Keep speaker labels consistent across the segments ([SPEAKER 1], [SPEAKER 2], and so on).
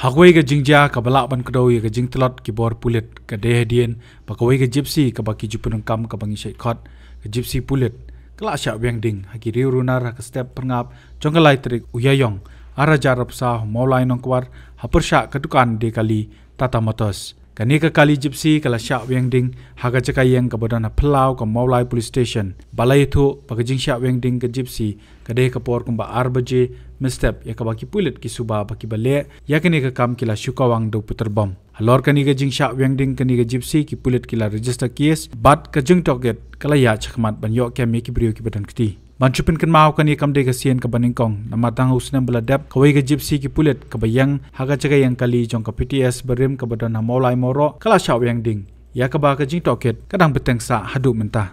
[SPEAKER 1] Hagway ke jingja ke balak ban kedoi ke jing telot ki bor pulit ke dehedien pakawai ke gypsy ke baki jupunung kam ke bangi syaikhot ke gypsy pulit kelak syak wiang ding hagi riu runar ke step pengap jongkalai terik uyayong ara jarap sah maulai nongkwar hapur syak ke dukan de kali Tata Motors. Kani ke kali gypsy kala syak wiang ding haga cakayeng ke badan pelau ke maulai police station. Balai itu pakajing syak wiang ding ke gypsy ke deh ke por kumba arbaje mistep ya ke baki pulit ki suba baki balik ya kini ke kam kila syukawang do puter bom. Halor kani ke jing syak wiang ding kani ke gypsy ki pulit kila register case bat ke jing toget kala ya cakmat banyok kami ki brio ki badan keti. Bancupin kan mau kani kam de ke sien ke baningkong namatang usnem beladap kawai ke gypsy ki pulit ke bayang haga cakayeng kali jong ke PTS berim ke badan maulai moro kala syak wiang ding ya ke ba ke jing toget kadang betengsa hadu mentah.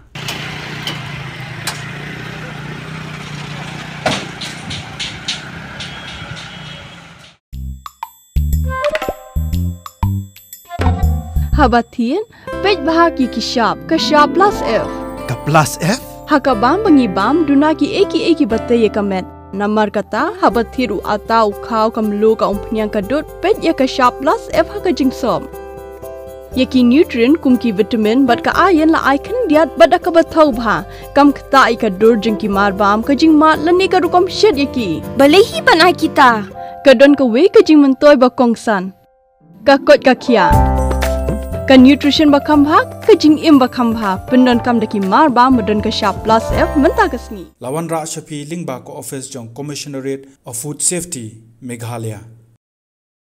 [SPEAKER 2] Habatin, pej bahagi ki Sharp plus F.
[SPEAKER 3] Ka plus F?
[SPEAKER 2] Hakabam bangibam dunaki eki bataya kamet. Namar kata habatiru atau kau kamlu ka umpnyang kadut pej ya ka Sharp plus F haka jingsom. Yaki nutrient kumki vitamin bat ka ayan la icon diat bat ka batau bha kam kata ika dur jingki marbam ka jingmat lani ka rukom shed yaki.
[SPEAKER 4] Balehi banai kita.
[SPEAKER 2] Kadon ka we ka jing mentoy bakongsan. Ka kot ka kia. Ka nutrition bakam bha ka jing im bakam bha pendon kam daki marba medon ka Sharp plus F mentah kasni.
[SPEAKER 1] Lawan Rak Shafi Lingba ko office jong Commissionerate of Food Safety Meghalaya.